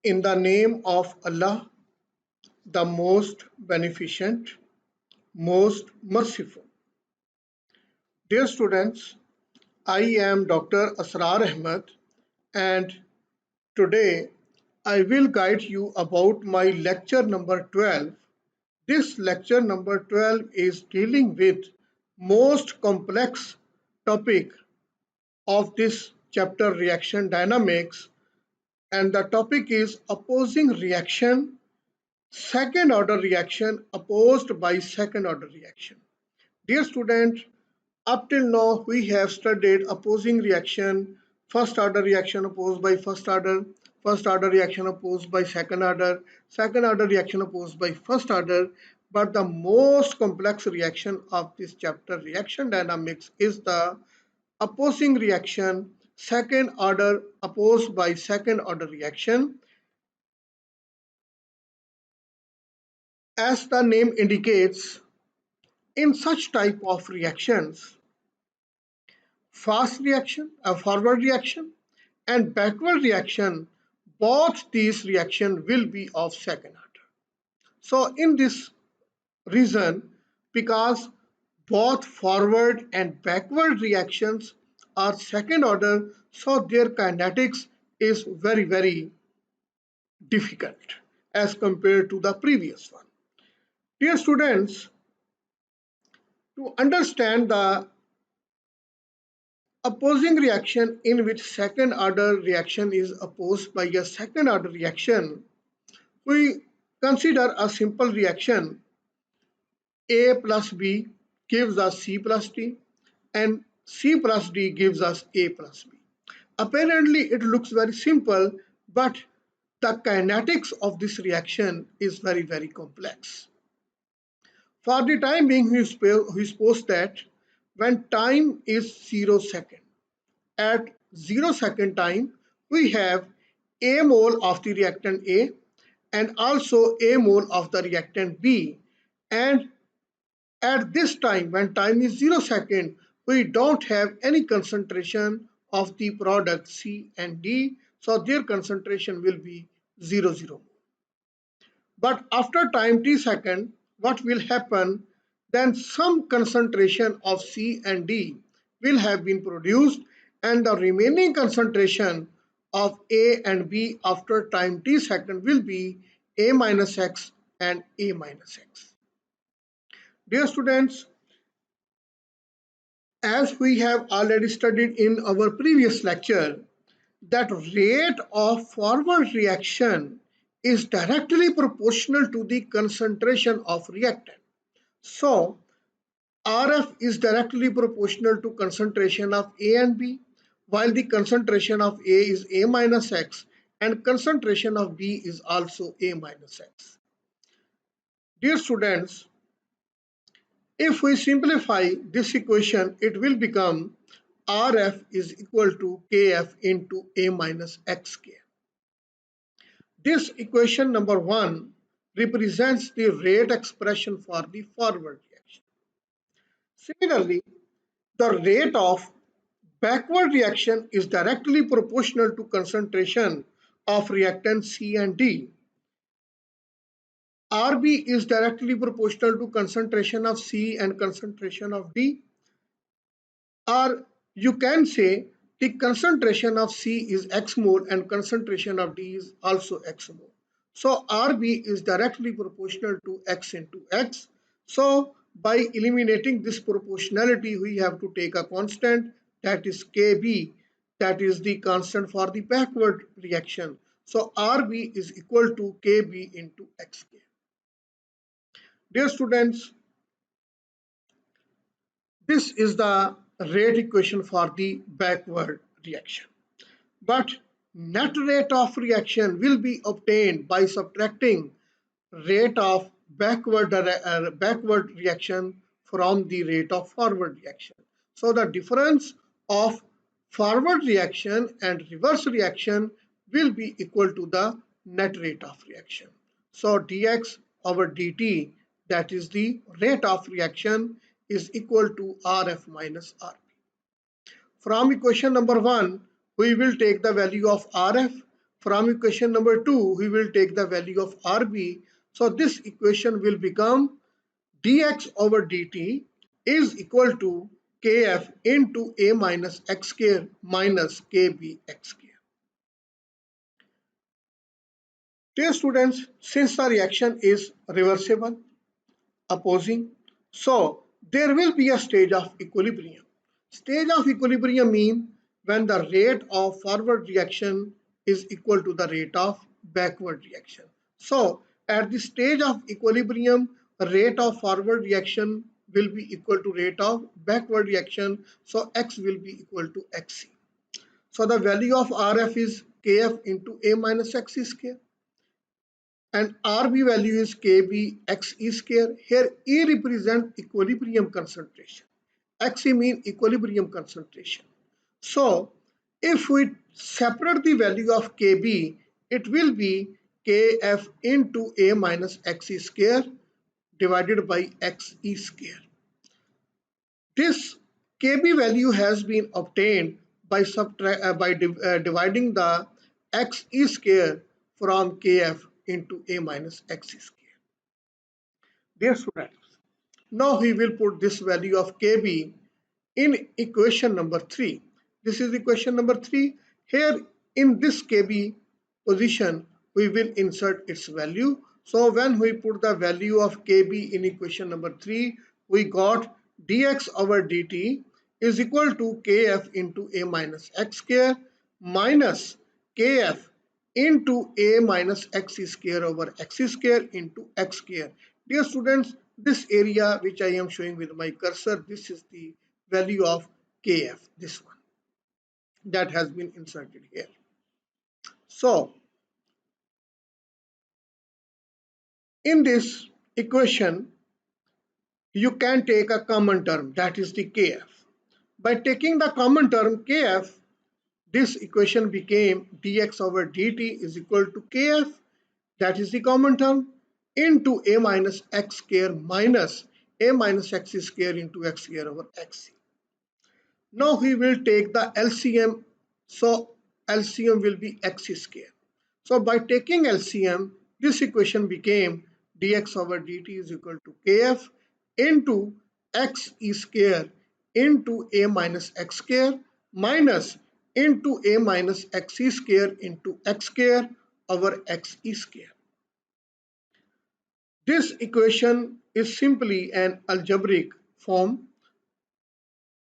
In the name of Allah, the most beneficent, most merciful. Dear students, I am Dr. Asrar Ahmed, and today I will guide you about my lecture number 12. This lecture number 12 is dealing with most complex topic of this chapter, reaction dynamics, and the topic is opposing reaction, second order reaction opposed by second order reaction. Dear student, up till now we have studied opposing reaction, first order reaction opposed by first order reaction opposed by second order reaction opposed by first order. But the most complex reaction of this chapter, reaction dynamics, is the opposing reaction, second order opposed by second order reaction. As the name indicates, in such type of reactions, fast reaction, a forward reaction, and backward reaction, both these reactions will be of second order. So in this reason, because both forward and backward reactions are second order, so their kinetics is very difficult as compared to the previous one. Dear students, to understand the opposing reaction in which second order reaction is opposed by a second order reaction, we consider a simple reaction. A plus B gives us C plus D, and C plus D gives us A plus B. Apparently it looks very simple, but the kinetics of this reaction is very complex. For the time being, we suppose that when time is 0 second, at 0 second time, we have A mole of the reactant A and also A mole of the reactant B. And at this time, when time is 0 second, we don't have any concentration of the product C and D, so their concentration will be 0. But after time t second, what will happen? Then some concentration of C and D will have been produced, and the remaining concentration of A and B after time t second will be A minus X and A minus X. Dear students, as we have already studied in our previous lecture, that rate of forward reaction is directly proportional to the concentration of reactant. So RF is directly proportional to concentration of A and B, while the concentration of A is A minus X and concentration of B is also A minus X. Dear students, if we simplify this equation, it will become RF is equal to KF into A minus XK. This equation number 1 represents the rate expression for the forward reaction. Similarly, the rate of backward reaction is directly proportional to concentration of reactant C and D. RB is directly proportional to concentration of C and concentration of D. Or you can say the concentration of C is X mole and concentration of D is also X mole. So RB is directly proportional to X into X. So by eliminating this proportionality, we have to take a constant, that is KB, that is the constant for the backward reaction. So RB is equal to KB into XK. Dear students, this is the rate equation for the backward reaction. But net rate of reaction will be obtained by subtracting rate of backward reaction from the rate of forward reaction. So the difference of forward reaction and reverse reaction will be equal to the net rate of reaction. So dx over dt, that is the rate of reaction, is equal to Rf minus Rp. From equation number 1, we will take the value of Rf. From equation number 2, we will take the value of RB. So this equation will become dx over dt is equal to kf into a minus x square minus kb x square. Dear students, since the reaction is reversible, opposing, so there will be a stage of equilibrium. Stage of equilibrium means when the rate of forward reaction is equal to the rate of backward reaction. So at the stage of equilibrium, rate of forward reaction will be equal to rate of backward reaction. So X will be equal to XC. So the value of RF is KF into A minus XC square. And RB value is KB XE square. Here E represents equilibrium concentration. XE means equilibrium concentration. So if we separate the value of KB, it will be KF into A minus XE square divided by XE square. This KB value has been obtained by, dividing the XE square from KF into A minus XE square. Dear students, now we will put this value of KB in equation number 3. This is equation number 3. Here in this KB position, we will insert its value. So when we put the value of KB in equation number 3, we got dx over dt is equal to kf into a minus x square minus kf into a minus x square over x square into x square. Dear students, this area which I am showing with my cursor, this is the value of kf, this one that has been inserted here. So in this equation, you can take a common term, that is the kf. By taking the common term kf, this equation became dx over dt is equal to kf, that is the common term, into a minus x square minus a minus x square into x square over xc. Now we will take the LCM, so LCM will be x square. So by taking LCM, this equation became dx over dt is equal to kf into x square into a minus x square minus into a minus x square into x square over x square. This equation is simply an algebraic form.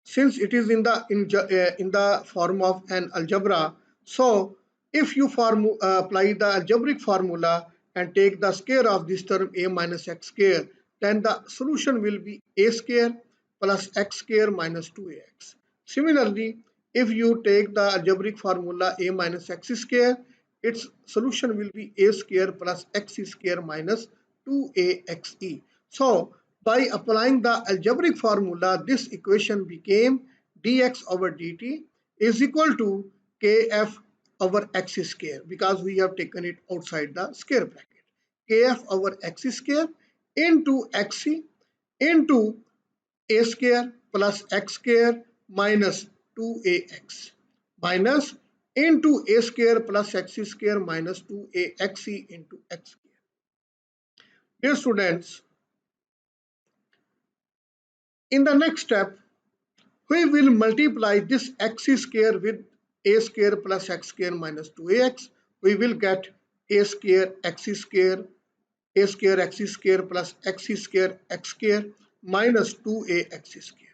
Since it is in the form of an algebra, so if you apply the algebraic formula and take the square of this term a minus x square, then the solution will be a square plus x square minus 2ax. Similarly, if you take the algebraic formula a minus x square, its solution will be a square plus x square minus 2axe. So by applying the algebraic formula, this equation became dx over dt is equal to kf over x square, because we have taken it outside the square bracket. Kf over x square into xc into a square plus x square minus 2ax minus into a square plus x square minus 2axe into x square. Dear students, in the next step, we will multiply this x square with a square plus x square minus 2ax. We will get a square x square x square plus x square x square minus 2ax square.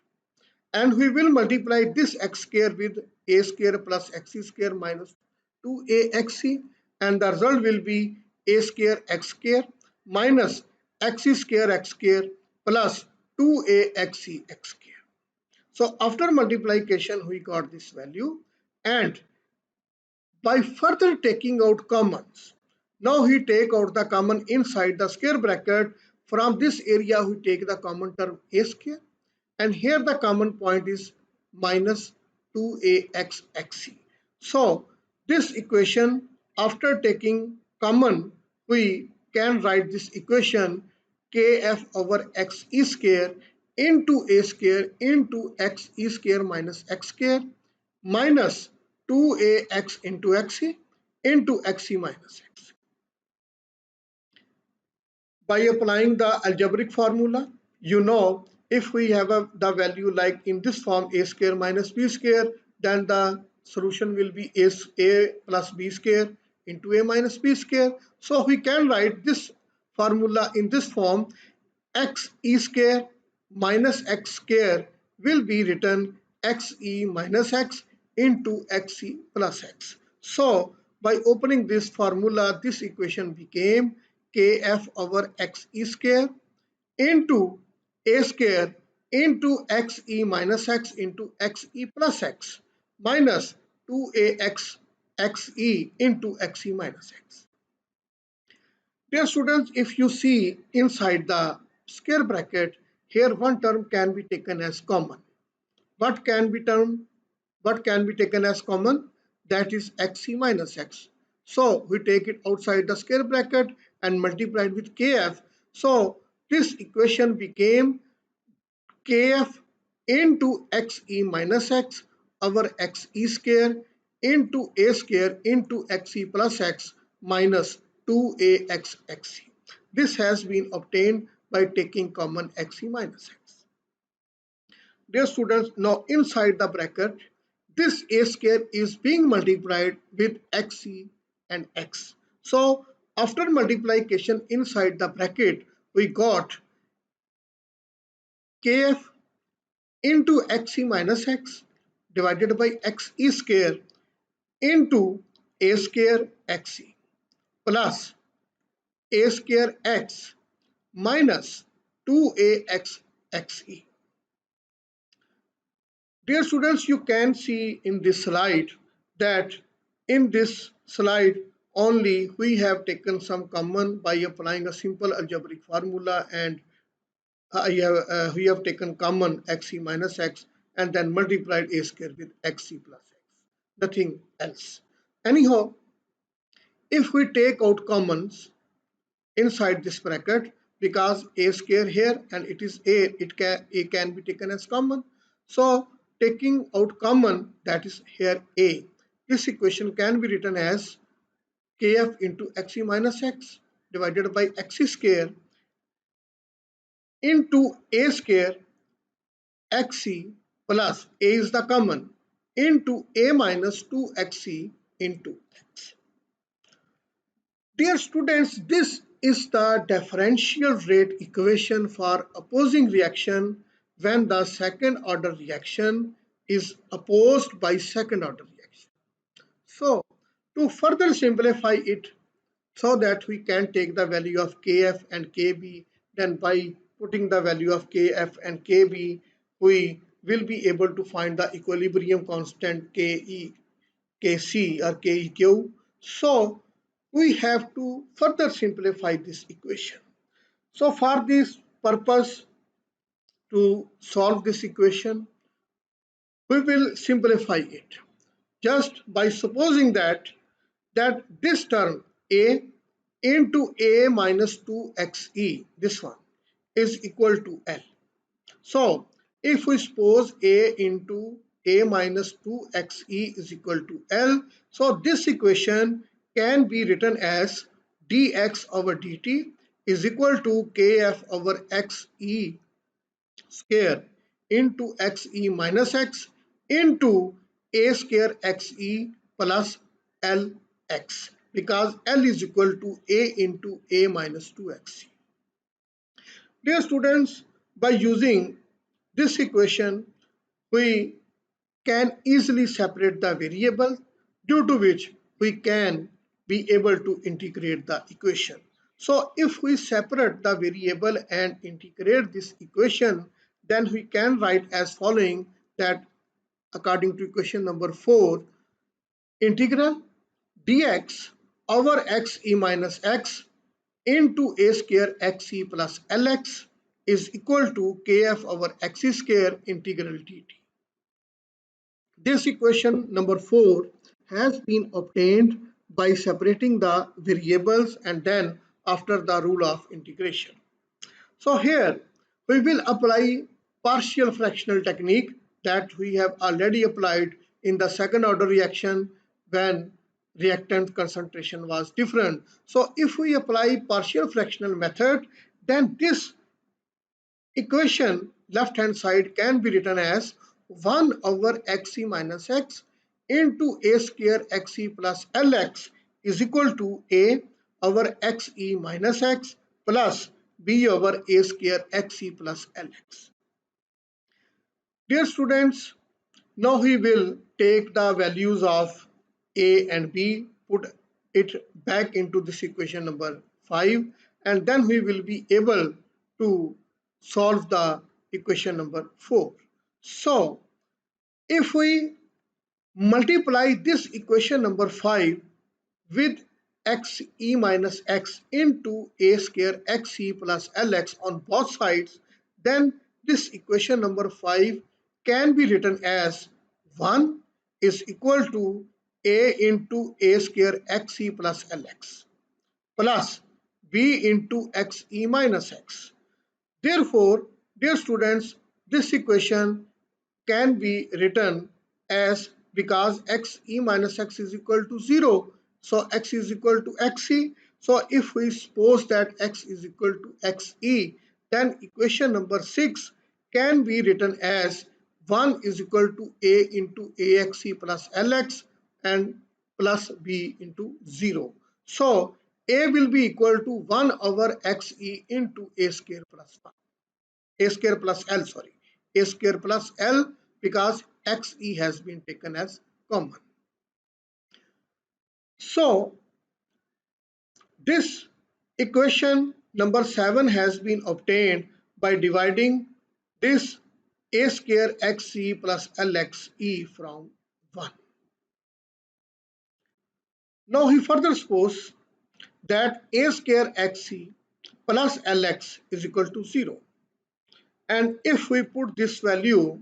And we will multiply this x square with a square plus x square minus 2ax, and the result will be a square x square minus x square plus 2ax x square. So after multiplication, we got this value, and by further taking out commons, now we take out the common inside the square bracket. From this area, we take the common term a square, and here the common point is minus 2axxc. So this equation, after taking common, we can write this equation kf over x square into a square into x square minus x square minus 2ax into x into Xe minus x. By applying the algebraic formula, you know if we have the value like in this form a square minus b square, then the solution will be a plus b square into a minus b square. So we can write this formula in this form: x e square minus x square will be written xe minus x into xe plus x. So by opening this formula, this equation became kf over xe square into a square into xe minus x into xe plus x minus 2ax xe into xe minus x. Dear students, if you see inside the square bracket, here one term can be taken as common. What can be taken as common? That is xe minus x. So we take it outside the square bracket and multiply it with kf. So this equation became kf into xe minus x over xe square into a square into xe plus x minus 2ax xe. This has been obtained by taking common xe minus x. Dear students, now inside the bracket, this a square is being multiplied with xe and x. So after multiplication inside the bracket, we got kf into xe minus x divided by xe square into a square xe plus a square x minus 2ax xe. Dear students, you can see in this slide that in this slide only we have taken some common by applying a simple algebraic formula, and we have taken common xe minus x and then multiplied a square with xe plus x. Nothing else. Anyhow, if we take out commons inside this bracket, because a square here and it is a can be taken as common. So taking out common, that is here a, this equation can be written as kf into xe minus x divided by x square into a square xe plus a is the common into a minus 2xe into x. Dear students, this is the differential rate equation for opposing reaction when the second order reaction is opposed by second order reaction. So to further simplify it so that we can take the value of kf and kb, then by putting the value of kf and kb, we will be able to find the equilibrium constant ke, kc or keq. So we have to further simplify this equation. So for this purpose, to solve this equation, we will simplify it just by supposing that this term a into a minus 2xe, this one, is equal to L. So if we suppose a into a minus 2xe is equal to L, so this equation can be written as dx over dt is equal to kf over xe square into xe minus x into a square xe plus lx, because L is equal to a into a minus 2xe. Dear students, by using this equation, we can easily separate the variable, due to which we can be able to integrate the equation. So if we separate the variable and integrate this equation, then we can write as following, that according to equation number 4, integral dx over xe minus x into a square xe plus lx is equal to kf over x square integral dt. This equation number 4 has been obtained by separating the variables and then after the rule of integration. So here we will apply partial fractional technique that we have already applied in the second order reaction when reactant concentration was different. So if we apply partial fractional method, then this equation left hand side can be written as 1 over xc minus x into a square xc plus lx is equal to a over xe minus x plus b over a square xc plus lx. Dear students, now we will take the values of a and b, put it back into this equation number 5, and then we will be able to solve the equation number 4. So if we multiply this equation number 5 with xe minus x into a square xe plus lx on both sides, then this equation number 5 can be written as 1 is equal to a into a square xe plus lx plus b into xe minus x. Therefore, dear students, this equation can be written as, because xe minus x is equal to 0, so x is equal to xe. So if we suppose that x is equal to xe, then equation number 6 can be written as 1 is equal to a into axe plus lx and plus b into 0. So a will be equal to 1 over xe into a square plus 1. A square plus L, sorry, A square plus L, because xe has been taken as common. So this equation number 7 has been obtained by dividing this a square xe plus lxe from 1. Now he further suppose that a square xe plus lx is equal to 0. And if we put this value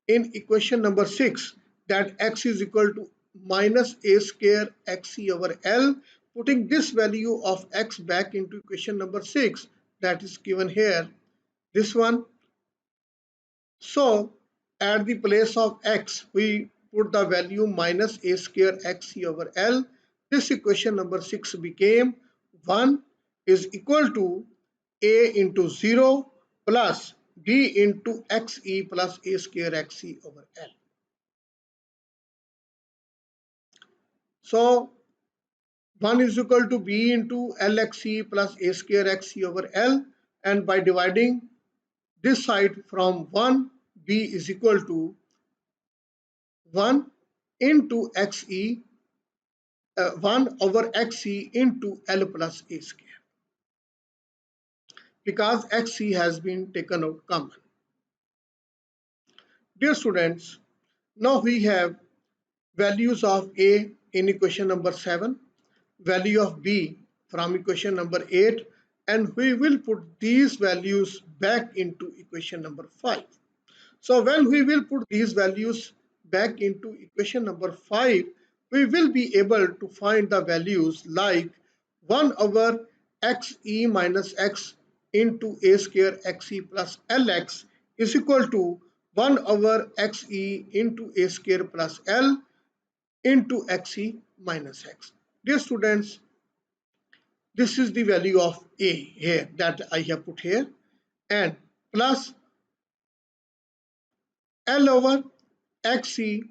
in equation number 6, that x is equal to minus a square xe over L, putting this value of x back into equation number 6, that is given here, this one. So at the place of x, we put the value minus a square xe over L. This equation number 6 became 1 is equal to a into 0 plus b into xe plus a square xe over L. So 1 is equal to b into lxe plus a square xe over L, and by dividing this side from 1, b is equal to 1 into xe, 1 over xe into L plus a square, because xe has been taken out common. Dear students, now we have values of a in equation number 7, value of b from equation number 8, and we will put these values back into equation number 5. So when we will put these values back into equation number 5, we will be able to find the values like 1 over xe minus x into a square xe plus lx is equal to 1 over xe into a square plus l into xe minus x. Dear students, this is the value of a here that I have put here, and plus L over xe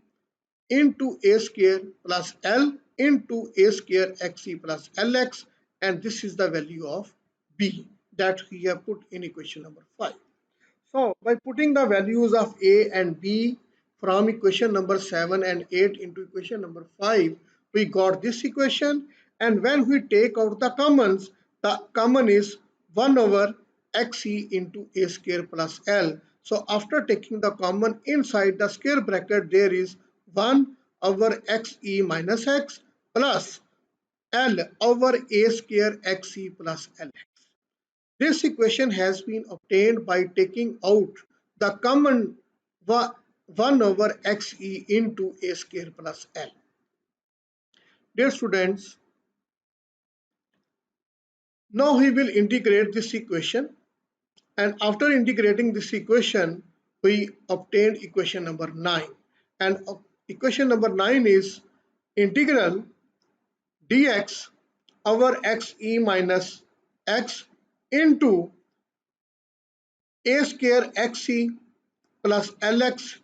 into a square plus L into a square xe plus lx, and this is the value of b that we have put in equation number 5. So by putting the values of a and b from equation number 7 and 8 into equation number 5, we got this equation, and when we take out the commons, the common is 1 over xe into a square plus L. So after taking the common inside the square bracket, there is 1 over xe minus x plus L over a square xe plus Lx. This equation has been obtained by taking out the common 1 over xe into a square plus L. Dear students, now we will integrate this equation, and after integrating this equation, we obtained equation number 9. And equation number 9 is integral dx over xe minus x into a square xc plus lx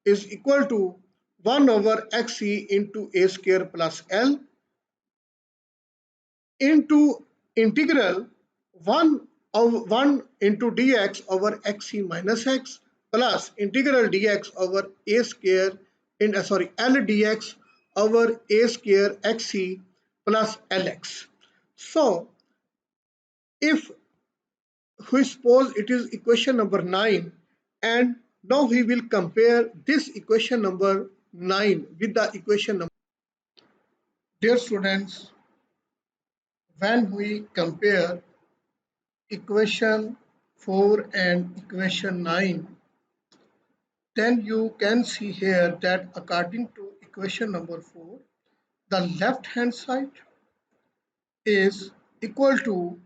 is equal to 1 over xe into a square plus l into integral 1 of 1 into dx over xe minus x plus integral dx over a square in l dx over a square xe plus lx. So if we suppose it is equation number 9, and now we will compare this equation number 9 with the equation number. Dear students, when we compare equation 4 and equation 9, then you can see here that according to equation number 4, the left hand side is equal to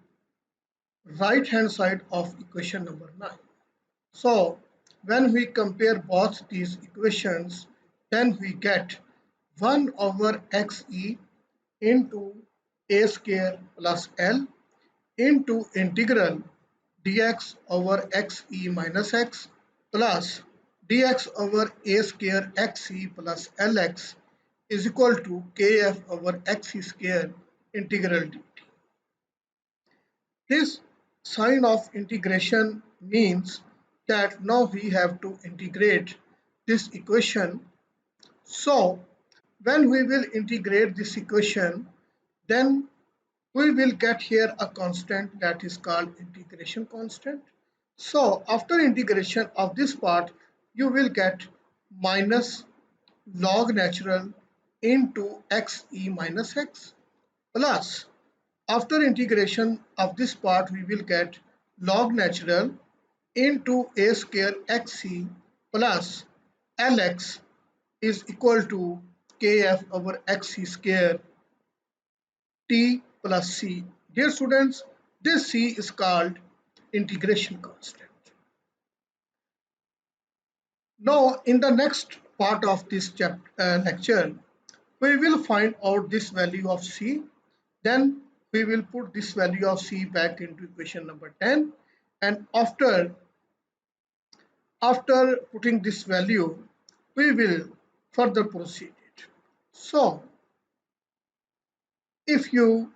right hand side of equation number 9. So when we compare both these equations, then we get 1 over xe into a square plus l into integral dx over xe minus x plus dx over a square xe plus lx is equal to kf over xe square integral dt. This sign of integration means that now we have to integrate this equation. So when we will integrate this equation, then we will get here a constant that is called integration constant. So after integration of this part, you will get minus log natural into xe minus x plus after integration of this part, we will get log natural into a square xc plus lx is equal to kf over xc square t plus c. Dear students, this c is called integration constant. Now, in the next part of this lecture, we will find out this value of c. Then we will put this value of c back into equation number 10, and after putting this value, we will further proceed it. So if you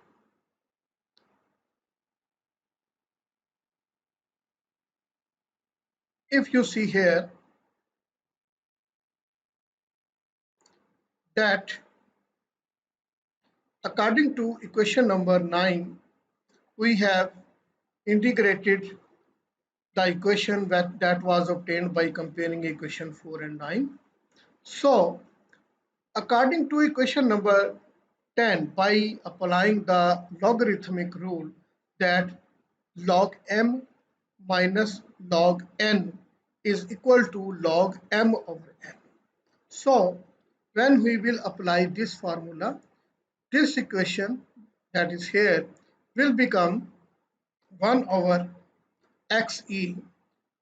see here that according to equation number 9, we have integrated the equation that was obtained by comparing equation 4 and 9. So according to equation number 10, by applying the logarithmic rule that log m minus log n is equal to log m over n. So when we will apply this formula, this equation that is here will become 1 over xe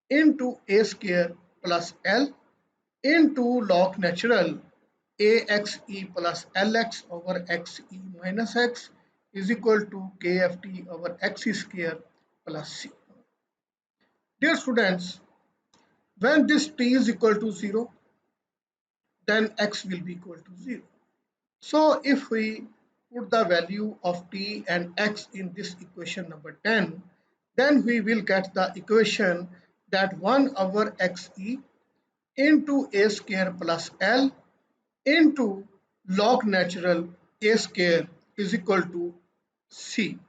into a square plus l into log natural axe plus lx over xe minus x is equal to kft over x square plus c. Dear students, when this t is equal to 0, then x will be equal to 0. So if we put the value of t and x in this equation number 10, then we will get the equation that 1 over xe into a square plus l into log natural a square is equal to c.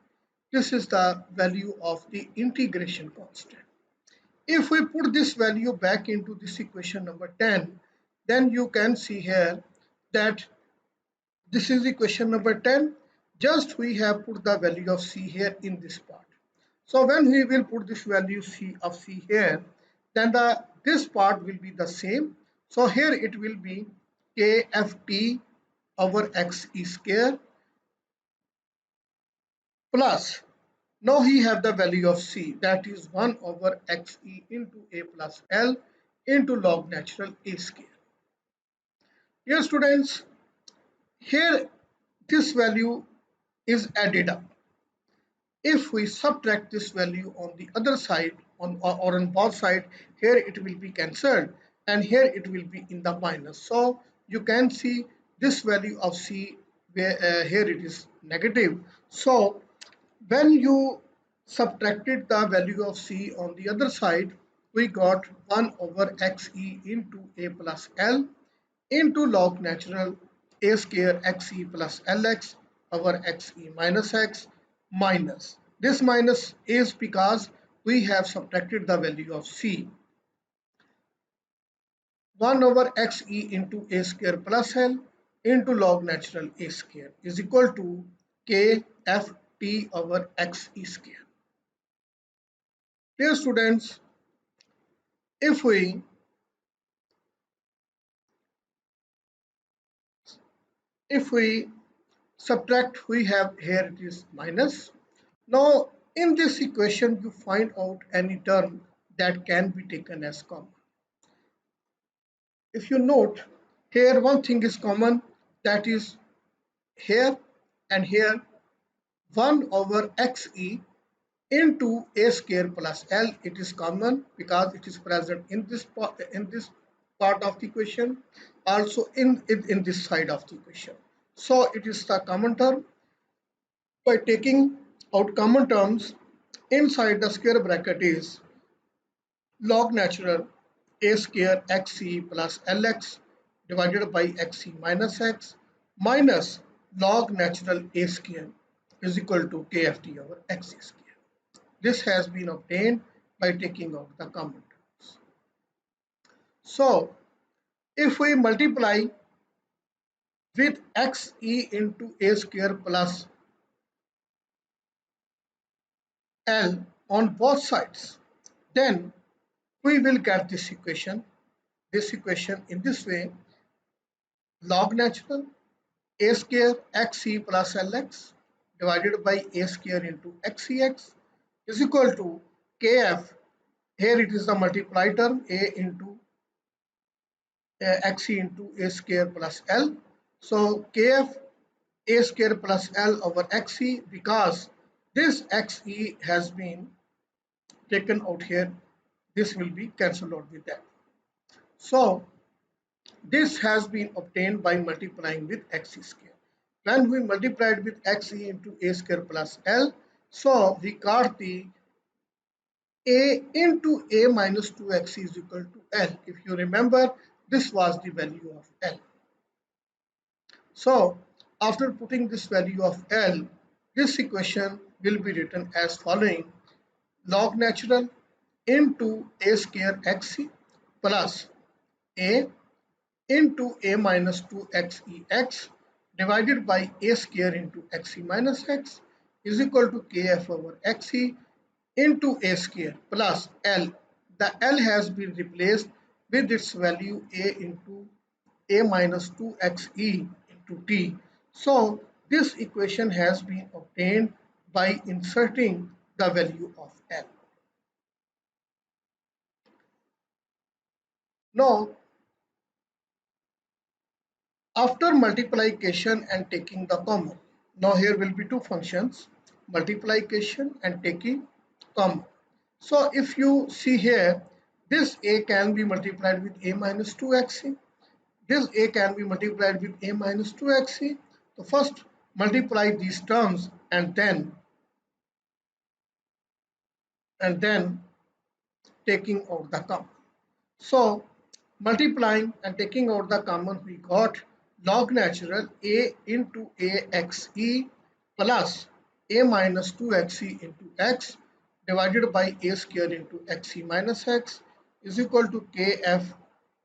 This is the value of the integration constant. If we put this value back into this equation number 10, then you can see here that this is equation number 10. Just we have put the value of c here in this part. So when we will put this value c of c here, then this part will be the same. So here it will be kft over x square plus, now we have the value of c, that is 1 over xe into a plus l into log natural a square. Dear students, here this value is added up. If we subtract this value on the other side or on both sides, here it will be cancelled and here it will be in the minus. So you can see this value of C where here it is negative. So when you subtracted the value of C on the other side, we got 1 over xe into a plus l into log natural a square xe plus lx over xe minus x minus. This minus is because we have subtracted the value of C. 1 over xe into a square plus l into log natural a square is equal to kft over xe square. Dear students, if we subtract, we have here it is minus. Now in this equation you find out any term that can be taken as common. If you note here, one thing is common, that is here and here 1 over xe into a square plus l. It is common because it is present in this part of the equation, also in this side of the equation. So it is the common term. By taking out common terms, inside the square bracket is log natural a square xe plus lx divided by xe minus x minus log natural a square is equal to kft over xe square. This has been obtained by taking out the common terms. So if we multiply with xe into a square plus l on both sides, then we will get this equation. This equation in this way: log natural a square xe plus lx divided by a square into xex is equal to kf. Here it is the multiply term, a into xe into a square plus l. So kf a square plus l over xe, because this xe has been taken out here, this will be cancelled out with that. So this has been obtained by multiplying with xe square. When we multiplied with xe into a square plus l, so we got the a into a minus 2x is equal to l. If you remember, this was the value of l. So after putting this value of l, this equation will be written as following: log natural into a square xe plus a into a minus 2xex divided by a square into xe minus x is equal to kf over xe into a square plus l. The l has been replaced with its value a into a minus 2xe into t. So this equation has been obtained by inserting the value of l. Now after multiplication and taking the common, now here will be two functions, multiplication and taking common. So if you see here, this a can be multiplied with a minus 2xe, this a can be multiplied with a minus 2xe. So first multiply these terms and then taking out the common. So multiplying and taking out the common, we got log natural a into axe plus a minus 2xe into x divided by a square into xe minus x is equal to kf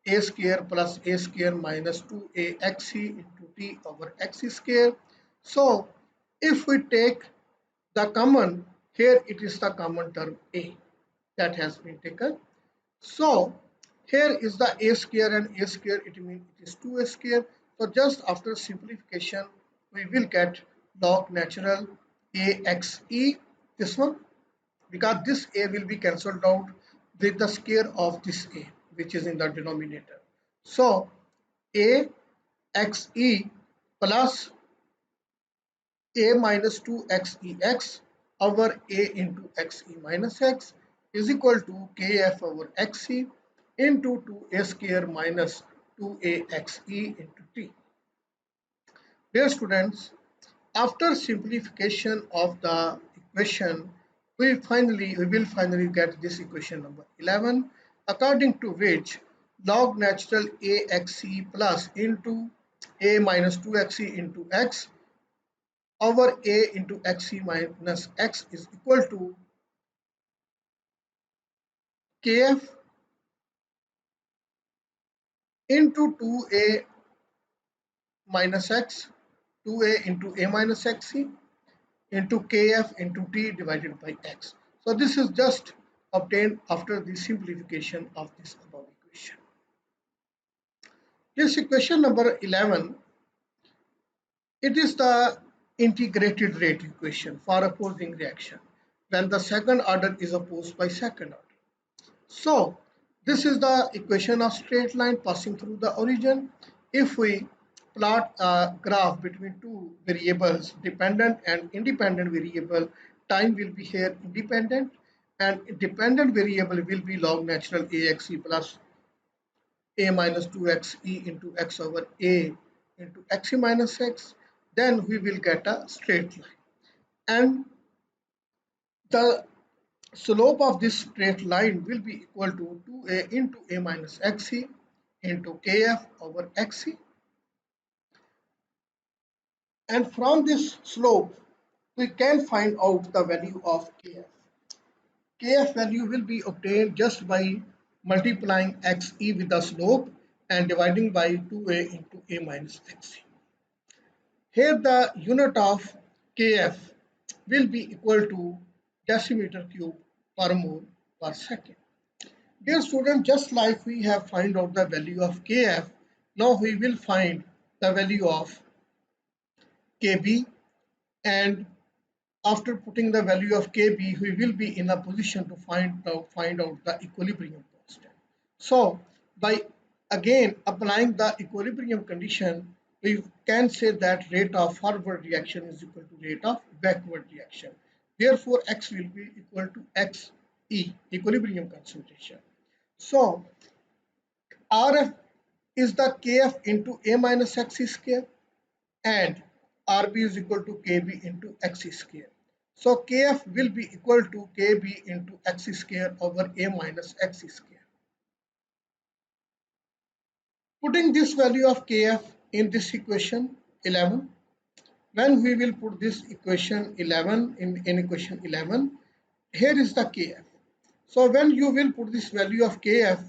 a square plus a square minus 2axe into t over x square. So if we take the common, here it is the common term a that has been taken. So here is the a square and a square, it means it is 2a square. So just after simplification, we will get log natural axe, this one, because this a will be cancelled out with the square of this a, which is in the denominator. So axe plus a minus 2xex over a into xe minus x is equal to kf over xe into 2a square minus 2axe into t. Dear students, after simplification of the equation, we will finally get this equation number 11, according to which log natural axc plus into a minus 2xe into x over a into xe minus x is equal to kf into 2a minus x, 2a into a minus xc into kf into t divided by x. So this is just obtained after the simplification of this above equation. This equation number 11, it is the integrated rate equation for opposing reaction when the second order is opposed by second order. So this is the equation of straight line passing through the origin. If we plot a graph between two variables, dependent and independent variable, time will be here independent and dependent variable will be log natural axe plus a minus 2xe into x over a into xe minus x. Then we will get a straight line. And the slope of this straight line will be equal to 2a into a minus xc into kf over xc. And from this slope, we can find out the value of kf. Kf value will be obtained just by multiplying xe with the slope and dividing by 2a into a minus xc. Here the unit of kf will be equal to decimeter cube per mole per second. Dear student, just like we have find out the value of kf, now we will find the value of kb, and after putting the value of kb, we will be in a position to find out the equilibrium constant. So by again applying the equilibrium condition, we can say that rate of forward reaction is equal to rate of backward reaction. Therefore, x will be equal to xe, equilibrium concentration. So Rf is the Kf into A minus X square and Rb is equal to Kb into X square. So Kf will be equal to Kb into X square over A minus X square. Putting this value of Kf in this equation 11, when we will put this equation 11 in equation 11, here is the Kf. So when you will put this value of Kf,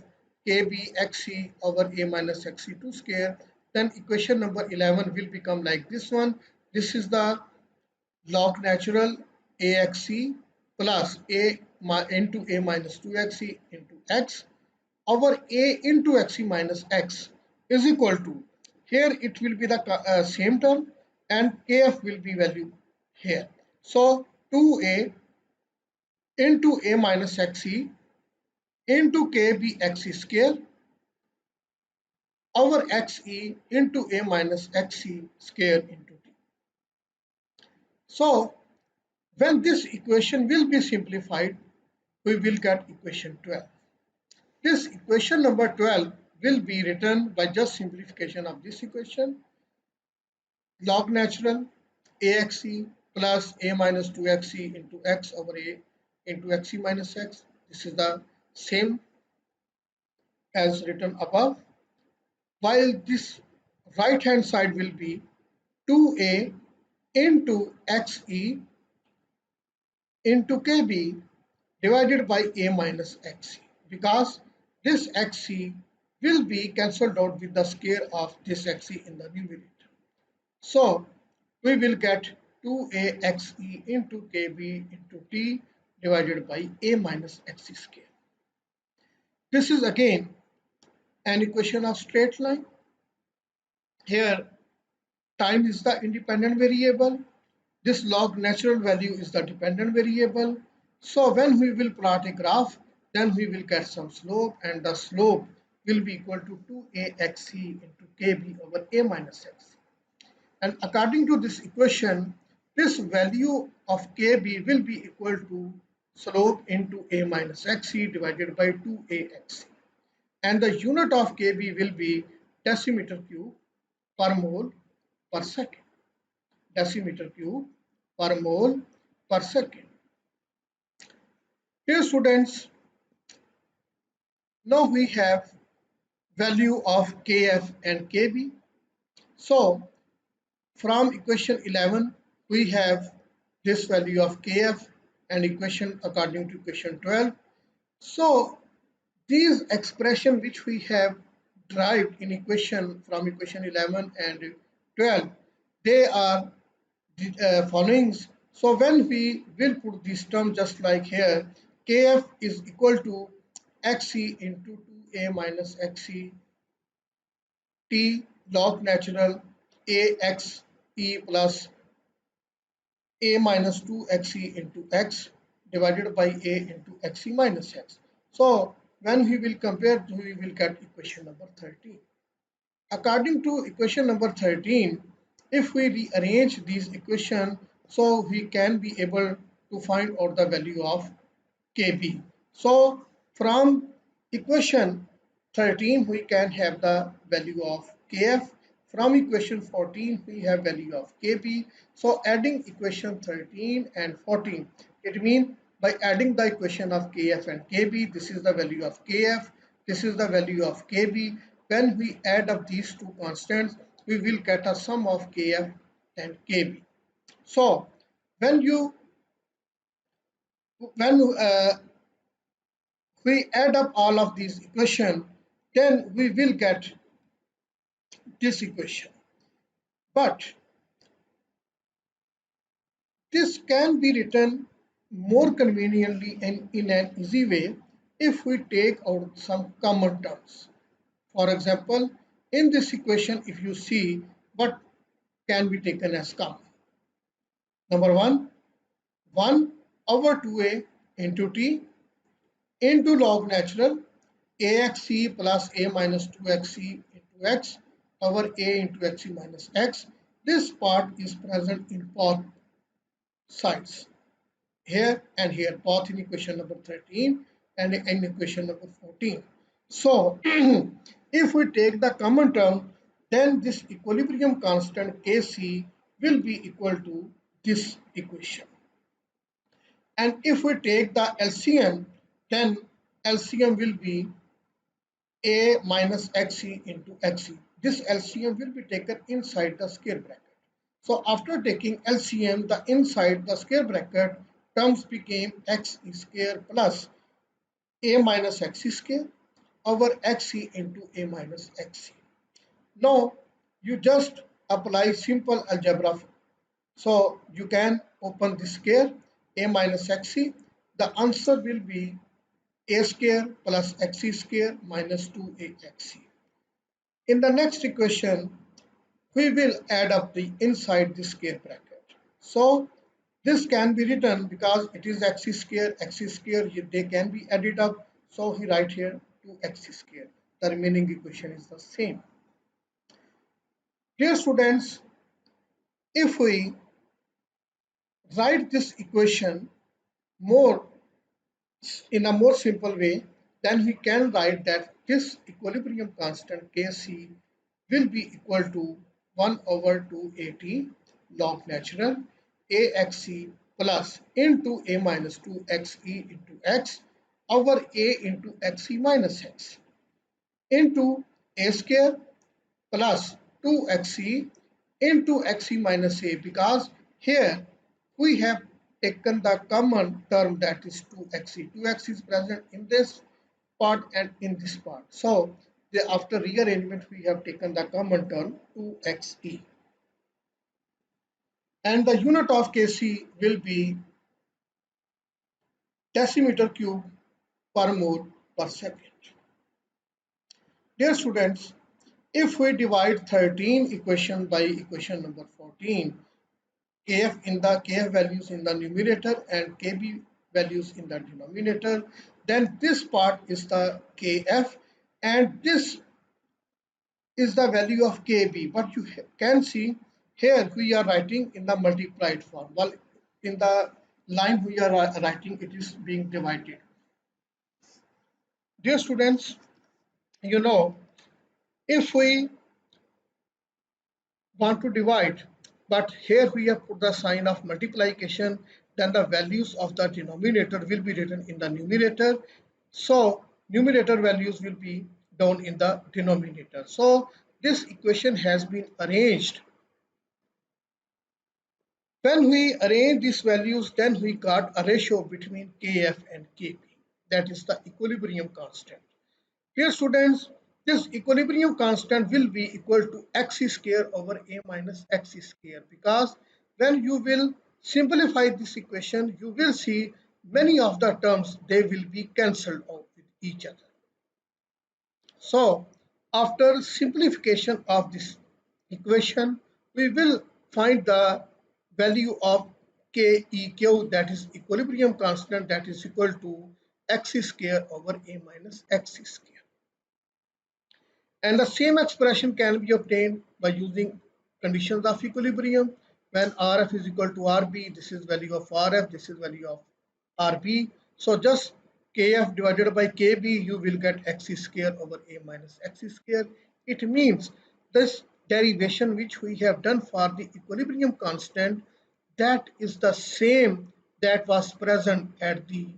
Kb xc over a minus xc2 square, then equation number 11 will become like this one. This is the log natural axc plus a into a minus 2xc into x over a into xc minus x is equal to, here it will be the same term and kf will be value here. So 2a into a minus xc into kb x square over xe into a minus xc square into t. So when this equation will be simplified, we will get equation 12. This equation number 12 will be written by just simplification of this equation, log natural axc plus a minus 2xc into x over a into xe minus x. This is the same as written above, while this right hand side will be 2a into xe into kb divided by a minus xc, because this xc will be cancelled out with the square of this xc in the numerator. So we will get 2axe into kb into t divided by a minus xc square. This is again an equation of straight line. Here time is the independent variable. This log natural value is the dependent variable. So when we will plot a graph, then we will get some slope, and the slope will be equal to 2axe into kb over a minus x. And according to this equation, this value of kb will be equal to slope into a minus xc divided by 2axc. And the unit of kb will be decimeter cube per mole per second. Decimeter cube per mole per second. Dear students, now we have value of kf and kb. So from equation 11, we have this value of kf and equation according to equation 12. So these expression which we have derived in equation from equation 11 and 12, they are the followings. So when we will put this term just like here, kf is equal to xc into 2a minus xc t log natural axe plus a minus 2xe into x divided by a into xe minus x. So when we will compare, we will get equation number 13. According to equation number 13, if we rearrange these equation, so we can be able to find out the value of kb. So from equation 13, we can have the value of kf. From equation 14, we have value of kb. So adding equation 13 and 14, it means by adding the equation of kf and kb, this is the value of kf, this is the value of kb. When we add up these two constants, we will get a sum of kf and kb. So when you when we add up all of these equations, then we will get this equation. But this can be written more conveniently and in an easy way if we take out some common terms. For example, in this equation, if you see what can be taken as common. Number one, 1 over 2a into t into log natural axc plus a minus 2xc into x over a into xc minus x. This part is present in both sides, here and here, both in equation number 13 and in equation number 14. So if we take the common term, then this equilibrium constant Kc will be equal to this equation. And if we take the LCM, then LCM will be a minus xc into xc. This LCM will be taken inside the square bracket. So after taking LCM, the inside the square bracket terms became x square plus a minus xc square over xc into a minus xc. Now you just apply simple algebra. So you can open the square a minus xc. The answer will be a square plus xc square minus 2axc. In the next equation, we will add up the inside the square bracket. So this can be written because it is x square, they can be added up. So we write here 2x square. The remaining equation is the same. Dear students, if we write this equation more in a more simple way, then we can write that this equilibrium constant Kc will be equal to 1 over 2at log natural axc plus into a minus 2xe into x over a into xe minus x into a square plus 2xe into xe minus a, because here we have taken the common term, that is 2xe. 2x is present in this part and in this part. So after rearrangement, we have taken the common term 2xe. And the unit of Kc will be decimeter cube per mole per second. Dear students, if we divide 13 equation by equation number 14, kf values in the numerator and kb values in the denominator, then this part is the kf and this is the value of kb. But you can see Here we are writing in the multiplied form, while in the line we are writing it is being divided. Dear students, you know, if we want to divide, but here we have put the sign of multiplication, then the values of the denominator will be written in the numerator. So numerator values will be down in the denominator. So this equation has been arranged. When we arrange these values, then we got a ratio between Kf and Kp. That is the equilibrium constant. Here students, this equilibrium constant will be equal to x square over a minus x square, because when you will simplify this equation, you will see many of the terms, they will be cancelled out with each other. So after simplification of this equation, we will find the value of Keq, that is equilibrium constant, that is equal to x square over a minus x square. And the same expression can be obtained by using conditions of equilibrium. When Rf is equal to Rb, this is value of Rf, this is value of Rb. So just Kf divided by Kb, you will get x square over a minus x square. It means this derivation which we have done for the equilibrium constant, that is the same that was present at the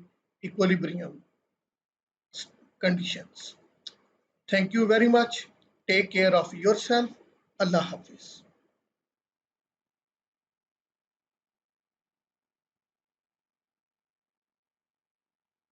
equilibrium conditions. Thank you very much. Take care of yourself. Allah Hafiz.